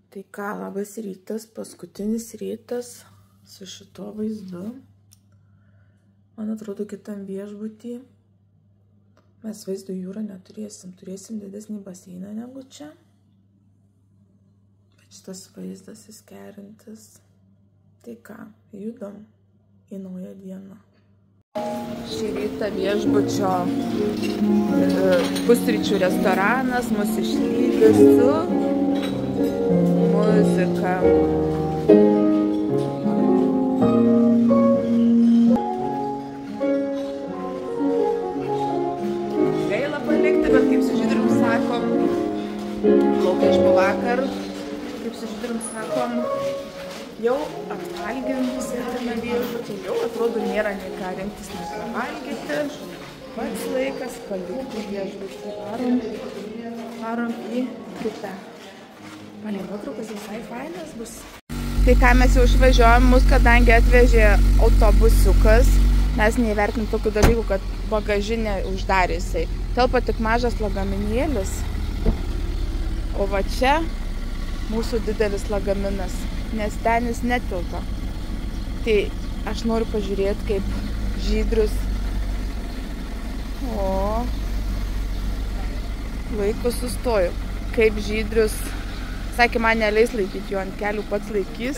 Tai ką, labas rytas, paskutinis rytas su šito vaizdu. Man atrodo, kitam viešbutį mes vaizdo jūrą neturėsim. Turėsim didesnį baseiną negu čia. Bet šitas vaizdas įskerintis. Tai ką, judam į naują dieną. Šį rytą viešbučio pusryčių restoranas mus išlydi su muzika. Gaila palikti, bet kaip su Žydrium sakom, laukia iš po vakar, kaip su Žydrium sakom, jau apvalgėm visame viešbučiai, jau atrodo nėra nei ką rinktis, nei ką valgyti. Pats laikas palikti viešbutį. Varom į kitą. Palei nuotraukas visai fainas bus. Tai ką, mes jau išvažiuojam, mus kadangi atvežė autobusiukas, mes neįvertinam tokių dalykų, kad bagažinė uždarė jisai. Telpa tik mažas lagaminėlis, o va čia mūsų didelis lagaminas, nes ten jis netilpa. Tai aš noriu pažiūrėti, kaip Žydrius. O, laiku sustoju. Kaip Žydrius, sakė, man neleis laikyti jo ant kelių, pats laikys.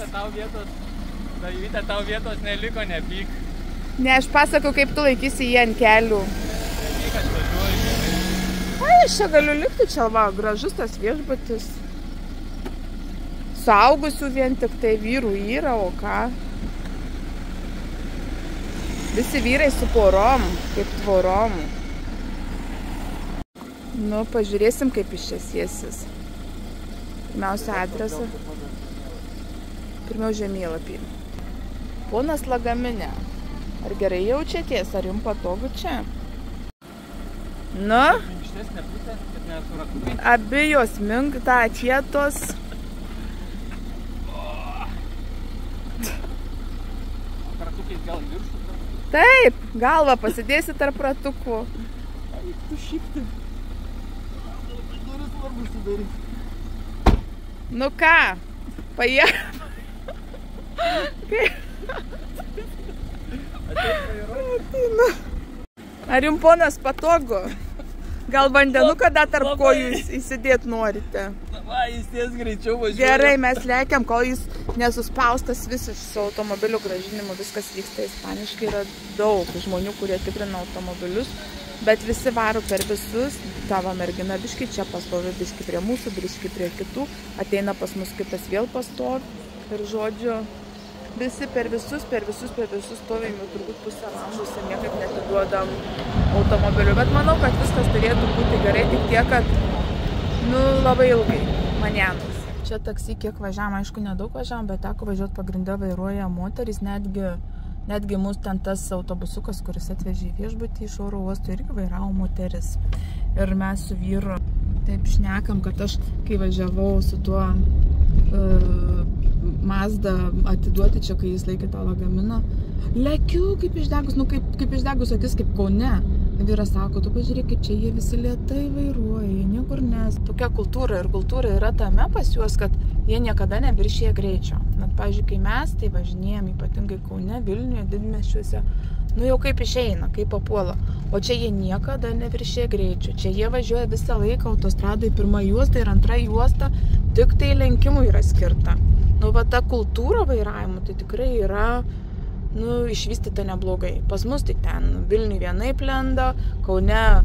Daivite, tau vietos neliko, nepyk. Ne, aš pasakau, kaip tu laikysi jį ant kelių. Nepyk, aš važiuoju. Ai, aš čia galiu likti, čia va, gražus tas viešbutis. Suaugusių vien tik tai vyrų yra, o ką? Visi vyrai su porom, kaip tvorom. Nu, pažiūrėsim, kaip iš čia sėsis. Pirmiausia adresą. Pirmiau žemėlapį. Ponas lagaminė. Ar gerai jaučiatės? Ar jums patogu čia? Nu? Minkštesnė pusė, kad nesurakukai. Abi jos minkta, kietos. Ratukais gal viršų? Taip, galvą pasidėsi tarp ratukų. Tu šikti. Durų svarbu sudaryti. Nu ką, paėk. Ar jums, ponas, patogu? Gal vandenuką dar tarp kojų įsidėt norite? Va, jis ties greičiau važiuoja. Gerai, mes lekiam, kol jis nesuspaustas visiškai su automobilių grąžinimu. Viskas vyksta ispaniškai, yra daug žmonių, kurie tikrina automobilius, bet visi varo per visus. Tavo mergina biški čia pastovi, biški prie mūsų, biški prie kitų. Ateina pas mus kitas vėl pastovi. Ir žodžiu, visi per visus stovim jau turbūt pusę valandos ir niekaip netiduodam automobilių. Bet manau, kad viskas turėtų būti gerai, tik tiek, kad labai ilgai manienos. Čia taksi kiek važiavam, aišku, nedaug važiavam, bet teko važiuoti pagrindę vairuoja moterys, netgi mus ten tas autobusukas, kuris atvežė į viešbutį iš oro uosto, irgi vairavo moteris. Ir mes su vyru taip šnekam, kad aš, kai važiavau su tuo Mazda atiduoti čia, kai jis laikė tą lagaminą, lekiu kaip išdegus, kaip išdegus akis, kaip Kaune. Vyras sako, tu pažiūrėk, kaip čia jie visi lėtai vairuoja, niekur nes. Tokia kultūra yra tame pas juos, kad jie niekada neviršėja greičio. Net, pavyzdžiui, kai mes tai važinėjom, ypatingai Kaune, Vilniuje, didmiesčiuose, jau kaip išeina, kaip papuola. O čia jie niekada neviršėja greičio. Čia jie važiuoja visą laiką autostradai, pirma juosta ir antra juosta, tik tai lenkimui yra skirta. Va ta kultūra vairavimo tai tikrai yra išvystyta neblogai. Pas mus tai ten Vilniui vienaip lenda, Kaune,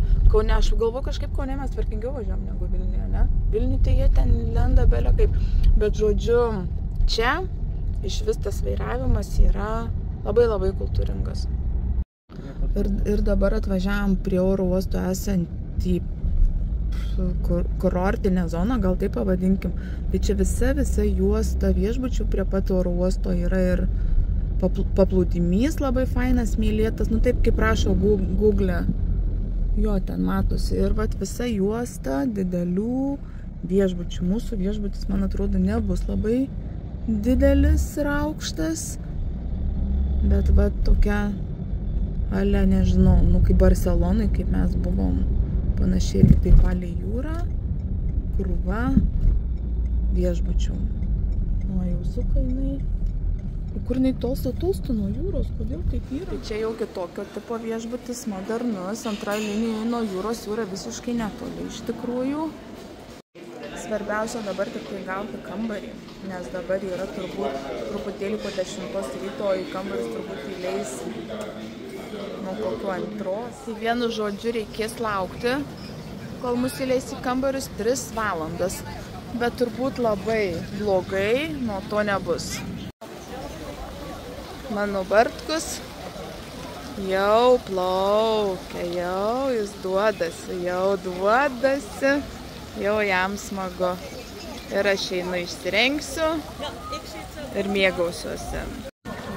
aš galvoju, kažkaip Kaune mes tvarkingiau važiuojam negu Vilniuje, ne? Vilniui tai jie ten lenda belė kaip. Bet žodžiu, čia išvis tas vairavimas yra labai kultūringas. Ir dabar atvažiavam prie oro uosto esantį kurortinę zoną, gal taip pavadinkim. Tai čia visa juosta viešbučių prie pat oro uosto yra ir paplūdimys labai fainas, mylėtas, taip kaip rašo Google. Jo, ten matosi. Ir visa juosta didelių viešbučių. Mūsų viešbutis, man atrodo, nebus labai didelis ir aukštas, bet tokia, nežinau, kaip Barcelonai, kaip mes buvom, panašiai irgi taip palei jūrą, krūva viešbučių. O jau suka jinai. Kur jinai tolsta nuo jūros, kodėl taip yra? Tai čia jau kitokio tipo viešbutis, modernus, antra linija nuo jūros jūra visiškai netoli iš tikrųjų. Svarbiausia dabar tik tai gauti kambarį, nes dabar yra turbūt truputėlį po 10 ryto, į kambarį turbūt įleis nuo kokio 2. Tai vienu žodžiu reikės laukti, kol mus įleis į kambarius 3 valandas, bet turbūt labai blogai nuo to nebus. Mano Bartkus jau plaukia, jau jis duodasi, jau jam smagu. Ir aš einu išsirengsiu ir mėgausiuosi.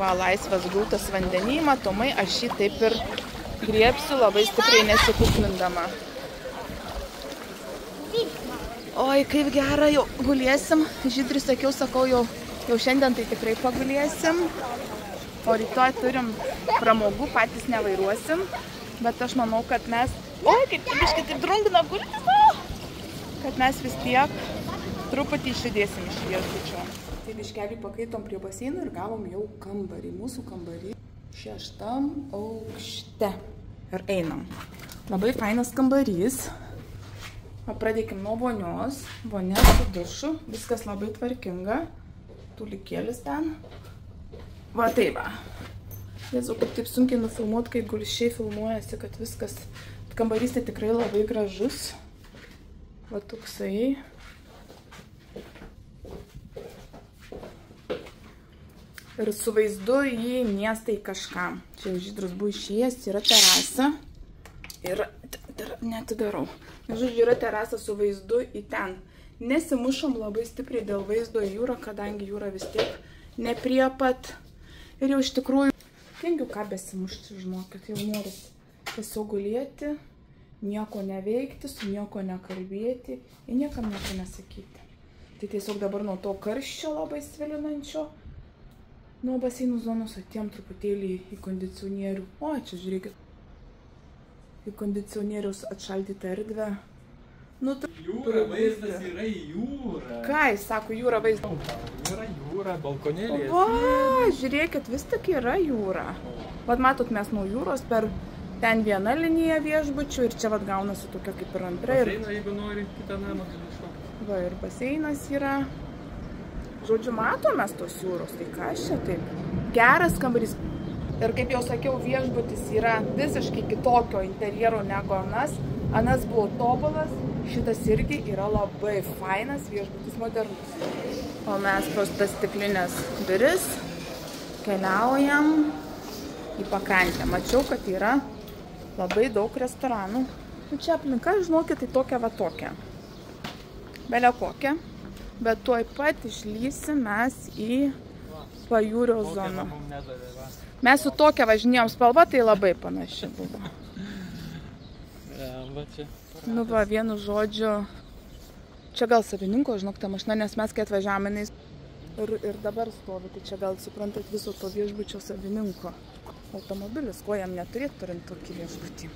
Va, laisvas gultas vandenį, matomai, aš jį taip ir griebsiu, labai stipriai nesikuklindama. Oi, kaip gerai, jau gulėsim. Žydri sakiau, sakau, jau šiandien tai tikrai pagulėsim. O rytoj turim pramogų, patys nevairuosim, bet aš manau, kad mes... Oi, kaip biškai taip drungina gultis, kad mes vis tiek truputį išjudėsim iš viešbučio. Tai biškelį pakaitom prie baseinų ir gavom jau kambarį, mūsų kambarį 6 aukšte. Ir einam. Labai fainas kambarys. Pradėkim nuo vonios. Vonia su dušu, viskas labai tvarkinga. Tulikėlis ten. Va, tai va. Jėzau, kaip taip sunkiai nufilmuot, kai gulšiai filmuojasi, kad viskas... Kambarys tai tikrai labai gražus. Va, toksai. Ir su vaizdu į miestą į kažką. Čia Žydrus buvo išėjęs, yra terasa. Ir... Neatidarau. Žodžiu, yra terasa su vaizdu į ten. Nesimušom labai stipriai dėl vaizdo į jūrą, kadangi jūra vis tiek neprie pat... Ir jau iš tikrųjų, tengiu ką besimušti, žinokit, jau noriu tiesiog gulėti, nieko neveikti, su nieko nekalbėti ir niekam nieko nesakyti. Tai tiesiog dabar nuo to karščio labai svilinančio, nuo baseinų zonos atėjom truputėlį į kondicionierių. O, čia žiūrėkit, į kondicionierius atšaldytą erdvę. Nu, jūra, vaizdas yra į jūrą. Ką jis sako, jūra vaizdas? Yra jūra, balkonėlės. Va, žiūrėkit, vis tik yra jūra. Vat matot, mes nuo jūros per ten vieną liniją viešbučių ir čia vat gaunasi tokia kaip ir antra. Baseiną, jeigu nori, kitą namą gali šokti. Va, ir baseinas yra. Žodžiu, matom mes tos jūros, tai ką čia taip? Geras kambarys. Ir kaip jau sakiau, viešbutis yra visiškai kitokio interjero negu anas. Anas buvo tobulas, šitas irgi yra labai fainas, viešbutis modernus. O mes pros tas stiklinės duris keliaujam į pakrantę. Mačiau, kad yra labai daug restoranų. Nu, čia aplinka, žinokit, tai tokia va tokia. Belia kokia. Bet tuoj pat išlysim mes į pajūrio zoną. Mes su tokia važinėjom, spalva tai labai panaši buvo. Nu va, vienu žodžiu, čia gal savininko, žinok, ta mašina, nes mes kai atvažiavome ir dabar stovi, tai čia gal suprantat viso to viešbučio savininko automobilis, ko jam neturėt turint tokį viešbutį.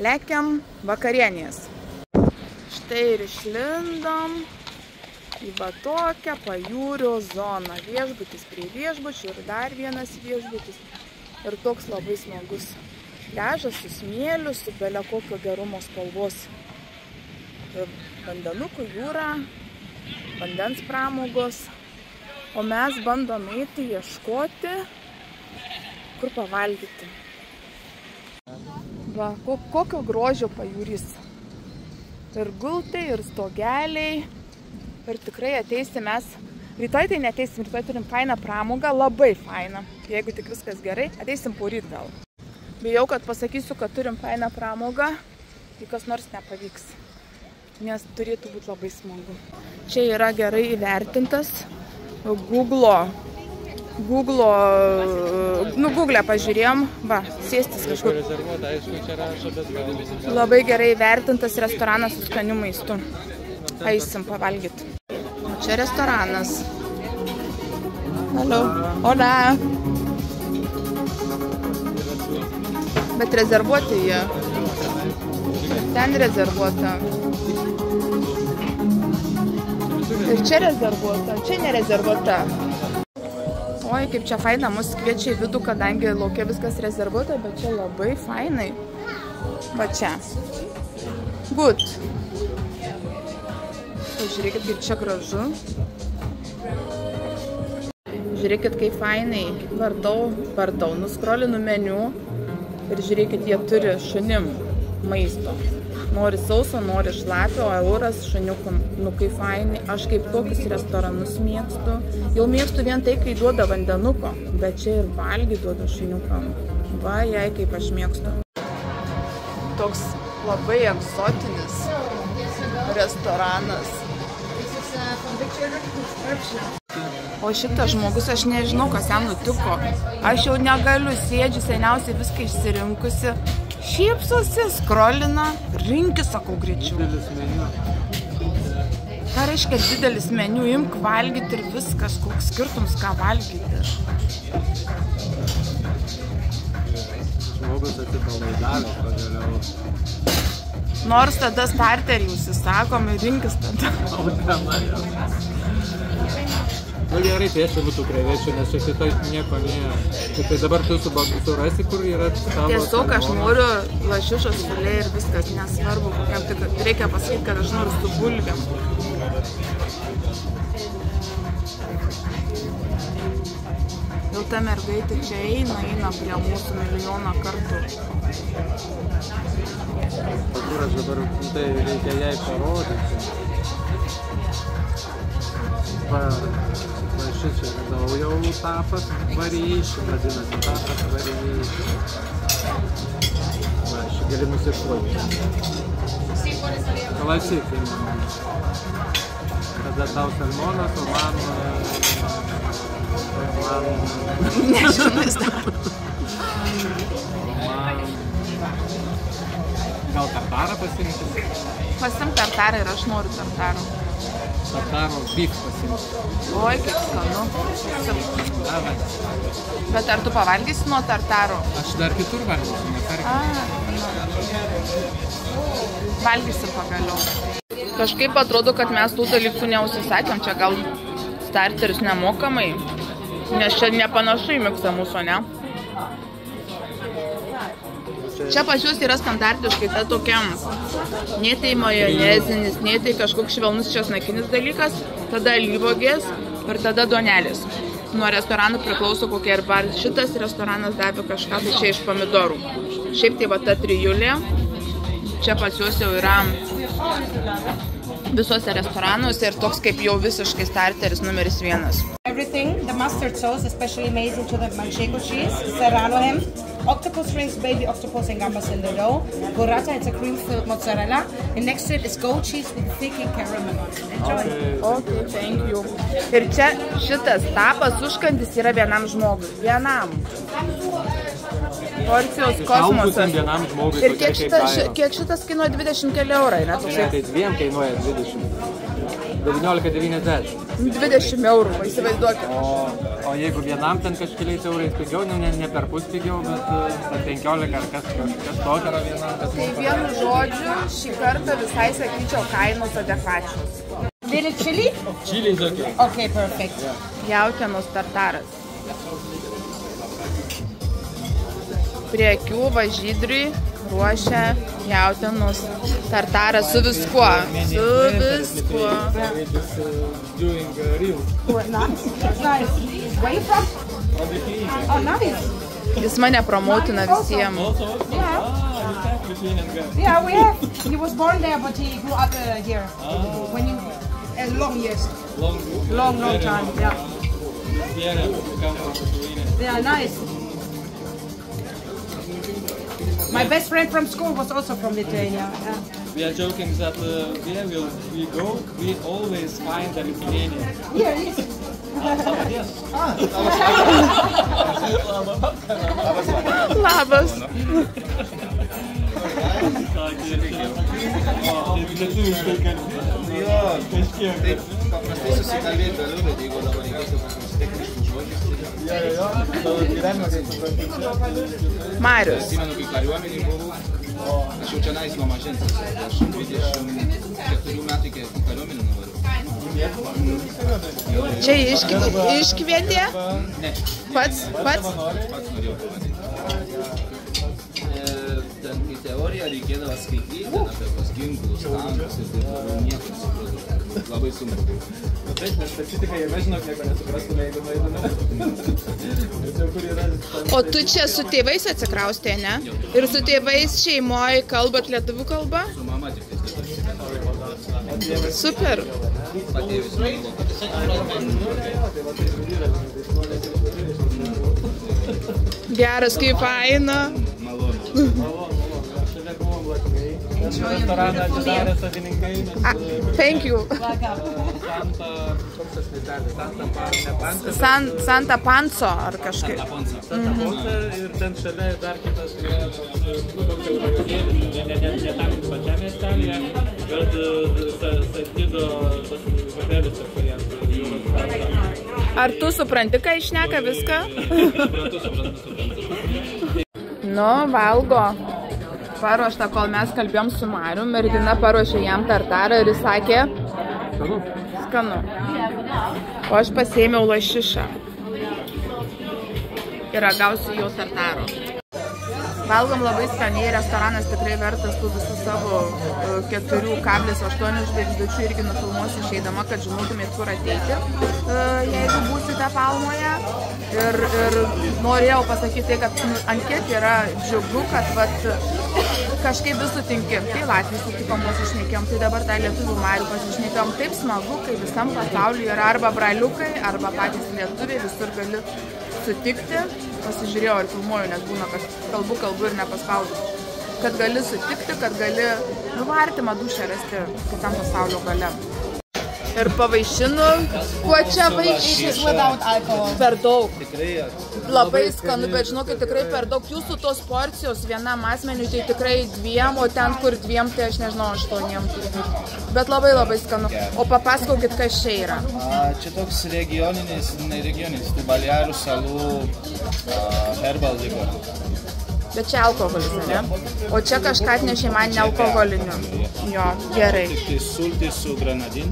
Lekiam vakarienės. Štai ir išlindom į va tokią pajūrio zoną. Viešbutis prie viešbučių ir dar vienas viešbutis. Ir toks labai smagus pliažas su smėliu, su belia kokio gerumo spalvos. Vandenukų jūra, vandens pramogos. O mes bandom eiti ieškoti, kur pavalgyti. Va, kokio grožio pajūrys. Ir gultai, ir stogeliai. Ir tikrai ateisim mes. Rytoj tai neteisim, rytoj turim fainą pramogą, labai fainą. Jeigu tik viskas gerai, ateisim poryt gal. Bijau, kad pasakysiu, kad turim fainą pramogą, tai kas nors nepavyks. Nes turėtų būti labai smagu. Čia yra gerai įvertintas Google pažiūrėjom, va, sėstis kažkur. Labai gerai įvertintas restoranas su skaniu maistu. Eisim pavalgyti. Čia restoranas. Hello. Hola. Bet rezervuoti jie. Ten rezervuota. Ir čia rezervuota, čia nerezervuota. Oi, kaip čia faina, mus kviečia į vidų, kadangi laukia viskas rezervuota, bet čia labai fainai. Va čia. Good. Žiūrėkit, kaip čia gražu. Žiūrėkit, kaip fainai. Vardau, nuskrolinu meniu. Ir žiūrėkit, jie turi šunim maisto. Nori sauso, nori šlapio, o euras šuniukam. Nu, kaip fainai. Aš kaip tokius restoranus mėgstu. Jau mėgstu vien tai, kai duoda vandenuko. Bet čia ir valgy duoda šuniukam. Va, jai kaip aš mėgstu. Toks labai egzotinis restoranas. O šitas žmogus, aš nežinau, kas jam nutiko. Aš jau negaliu, sėdžiu, seniausiai viską išsirinkusi. Šypsosi, skrolina, rinkis, sakau, greičiau. Didelis meniu. Ką reiškia didelis meniu? Imk valgyti ir viskas, koks skirtums, ką valgyti. Žmogus atsipalaidavęs pagaliau. Nors tada starterį užsisakom ir rinkis tada. Nu gerai, tai aš būtų krevečių, nes šiek tiek nieko nėra. Tai dabar tu surasi, kur yra tavo... Tiesiog aš noriu lašišos filė ir viskas, nesvarbu, kokiam tik reikia pasakyti, kad aš noriu su bulvėm. Jau ta mergaitė čia eina prie mūsų milijoną kartų. Kur aš dabar, tai reikia jai parodyti. Va, šičia radau jau tapas varyšį, vadinasi, tapas varyšį. Va, šį gali nusipluoti. Klasikai. Tada tau salmonas, o man... Nežinau, jis dar. Gal tartarą pasimti? Pasim tartarą ir aš noriu tartarą. Tartaro beef pasimti. Oi, kaip skanu. Pasim. Davai. Bet ar tu pavalgysi nuo tartaro? Aš dar kitur valgysiu, netarkim. Valgysim pagaliau. Kažkaip atrodo, kad mes tų dalykų neužsisakėm. Čia gal starteris nemokamai. Nes čia nepanašu į miksą mūsų, ne? Čia pas jūs yra standartiškai ta tokia, nei tai majonezinis, nei tai kažkoks švelnus česnakinis dalykas, tada alyvuogės ir tada duonelis. Nuo restoranų priklauso kokia ir bar. Šitas restoranas davė kažką tai čia iš pomidorų. Šiaip tai va ta trijulė, čia pas jūs jau yra visuose restoranuose ir toks kaip jau visiškai starteris numeris 1. Everything, the mustard sauce, especially amazing to the manchego cheese, serrano ham, octopus rings, baby octopus and gambas in the dough, burrata, it's a cream-filled mozzarella, and next to it is goat cheese with thick caramel on it. Enjoy! Okay, thank you. Ir čia šitas tapas užkandis yra vienam žmogui. Vienam. Porcijos kosmosas. Vienam žmogui. Ir kiek šitas kainuoja 20 keli eurai, ne? Ne, tai dviem kainuoja 20. 19,90. 20 eurų, įsivaizduokit. O jeigu vienam ten kažkeliais eurais pigiau, ne per pus pigiau, bet 15 ar kas tokio yra vienam. Tai vienu žodžiu, šį kartą visai sakyčiau kainos adekvačios. Little chili? Chili is okay. Okay, perfect. Jautienos tartaras. Prie akių va Žydriui ruošia jautienos tartarą su viskuo. Su viskuo. Doing real. Nice. Where you from? Oh, nice. Jis mane promotina visiems. Yeah, we have. He was born there, but he grew up here. When you, long years. Long time. Yeah. Yeah, nice. My best friend from school was also from Lithuania. Yeah. We are joking that where we go, we always find a Lithuanian. Here it is. Labas. Paprastai susikalbėti vėliau, bet jeigu dabar reikės techniškų žodžių. Marius. Atsimenu, kai kariuomenėj buvau, aš jau čia nuo mažens. Aš 24 metų iki kariuomenį nuvariau. Čia iškvietė? Ne. Pats? Pats norėjau. Ten į teoriją reikėdavo skaityti apie tos ginklus, tankus ir taip toliau, nieko nesupratau. Labai sunku. Taip, nes specifiką jame žinok, nieko nesuprastume, jeigu nueidume. O tu čia su tėvais atsikraustė, ne? Ir su tėvais šeimoje kalbat lietuvių kalbą? Su mama tik tai. Super. Patėvis Geras, kaip faina. Restoraną atidarė savininkai. Thank you. Santa Panso ar kažkaip. Santa Ponsa ir ten šalia dar kitas, ne tam pačiam miestelėje, bet Santido hotelis apsirientų. Ar tu supranti, kai išneka viską? Suprantu. Nu, valgo. Paruošta, kol mes kalbėjom su Mariu, mergina paruošė jam tartarą ir jis sakė, skanu. O aš pasėmiau lašišą ir ragausiu jo tartaro. Valgom labai skaniai, restoranas tikrai vertas tų visų savo 4,8 žvaigždučių, irgi nufilmuosiu išeidama, kad žinotumėt, kur ateiti, jeigu būsite Palmoje. Ir norėjau pasakyti, kad ant kiek yra džiugu, kad kažkaip vis sutinki. Tai Latvijos sutikom, pasišnekėjom, tai dabar tą lietuvių Marių pasišnekėjom. Taip smagu, kai visam pasaulyje yra arba braliukai, arba patys lietuviai, visur gali sutikti. Pasižiūrėjau ir filmuoju, nes būna, kad kalbu ir nepaspaudžiu. Kad gali sutikti, kad gali artimą dūšią rasti kitam pasaulio gale. Ir pavaišinu, kuo čia vaišinu? Per daug. Labai skanu, bet žinokit, tikrai per daug. Jūsų tos porcijos vienam asmeniui tai tikrai 2, o ten kur 2, tai aš nežinau, 8 turbūt. Bet labai labai skanu. O papasakokit, kas čia yra. Čia toks regioninis, tai Balearų salų herbal liquor. Bet čia alkoholis, ne? O čia kažką atnešė man nealkoholiniu. Jo, gerai. Tik tai sultis su granadin.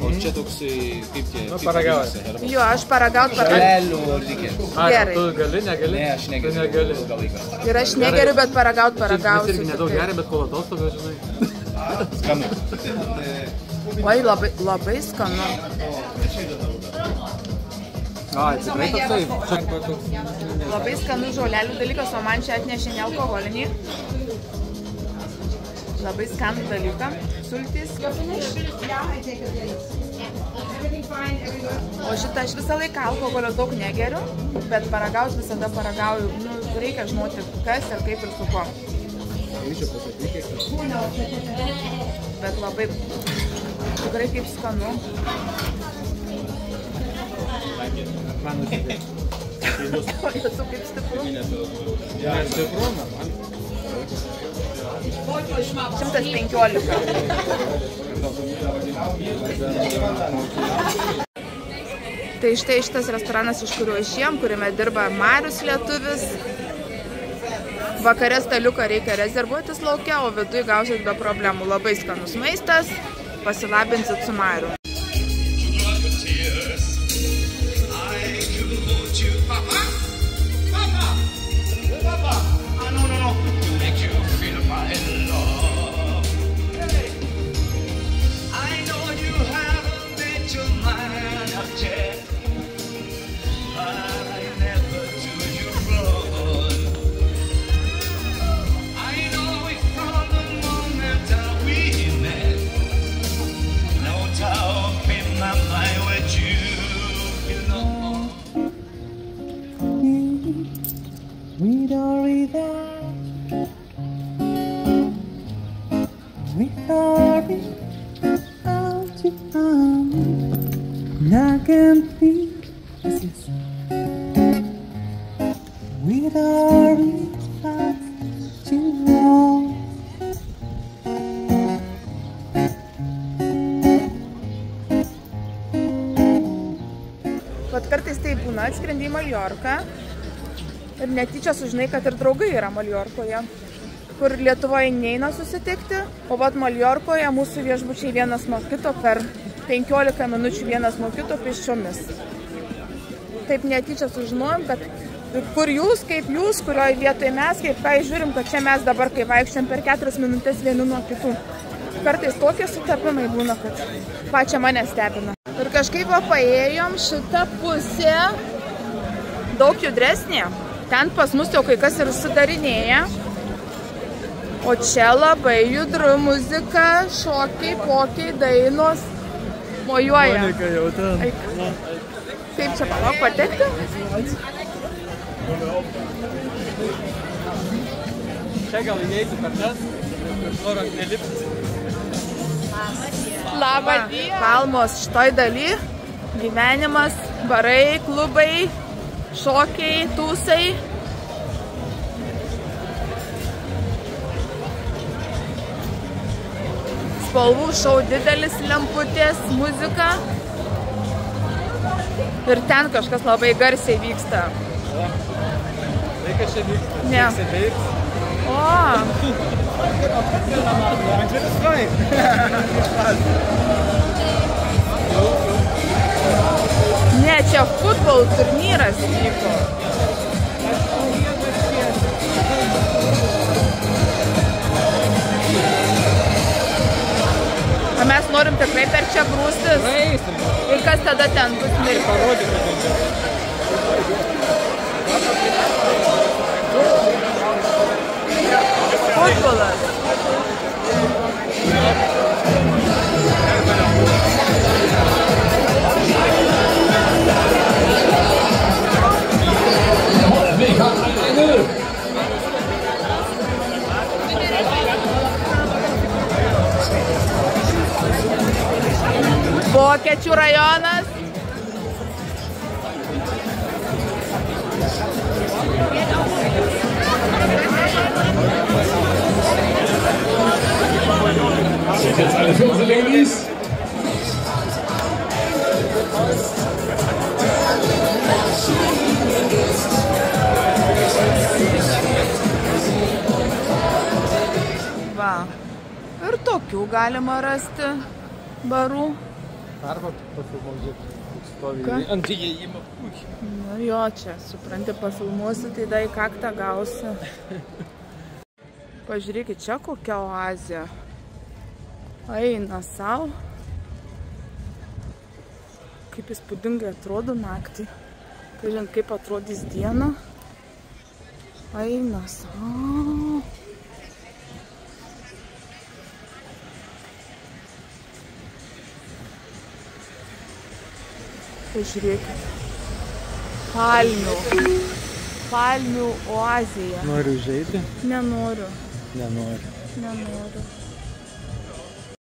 O čia toksai, kaip tie... Paragausi. Jo, aš paragaut. Žolelių reikia. Gerai. Tu gali, negali? Ne, aš negaliu. Ir aš negeriu, bet paragaut paragausiu. Mes irgi nedaug geria, bet kol atostogų, žinai. Skanu. Oi, labai skanu. Tikrai toksai. Labai skanu žolelių dalykas, o man čia atnešė nealkoholinį. Labai skanų dalyką. Sultys. O šitą aš visą laiką alkoholio daug negeriu, bet paragaut visada paragauju. Reikia žinoti, kas ir kaip ir su ko. Bet labai tikrai kaip skanu. Man užsidė. O esu kaip stipru. Stipru, man. 115. Tai štai šitas restoranas, iš kurio išėjom, kuriame dirba Marius lietuvis. Vakare staliuką reikia rezervuotis laukia, o viduje gausit be problemų. Labai skanus maistas, pasilabinsit su Mariu. Kartais tai būna, atskrendi į Maljorką ir netyčia sužinai, kad ir draugai yra Maljorkoje, kur Lietuvoje neina susitikti, o vat Maljorkoje mūsų viešbučiai vienas nuo kito per 15 minučių vienas nuo kito pėsčiomis. Taip netyčia sužinojom, kad kur jūs, kaip jūs, kurioje vietoje mes, kaip ką žiūrim, kad čia mes dabar, kai vaikščiam per 4 minutės vieni nuo kitų. Kartais tokie sutapimai būna, kad pačia mane stebina. Ir kažkaip paėjom šitą pusę daug judresnė. Ten pas mus jau kai kas ir sudarinėja. O čia labai judru muzika, šokiai, pokiai, dainos, mojuoja. Monika jau ten. Kaip čia palauk patekti? Čia gal įeiti per ten, noriu nelipti. Labą dieną. Palmos šitoj daly, gyvenimas, barai, klubai, šokiai, tūsai. Spalvų šou didelis, lemputės, muzika. Ir ten kažkas labai garsiai vyksta. Tai kas čia vyksta? Ne. O. Ne, čia futbolo turnyras vyko. A mes norim tikrai per čia grūstis. Ir kas tada ten bus mirti? Futbolas. Vokiečių rajonas. Sind jetzt alle für unsere Ladies? Va. Ir tokių galima rasti barų. Arba pafilmuoti stovi ant įėjimo. Nu jo, čia, supranti, pafilmuosi, tai da į kaktą gausi. Pažiūrėkit, čia kokia oazija. Eina sau. Kaip įspūdingai atrodo naktį. Kažin, kaip atrodys dieną. Eina sau. Pažiūrėkit. Palmių. Palmių oazija. Noriu užeiti? Nenoriu. Nenoriu. Nenoriu.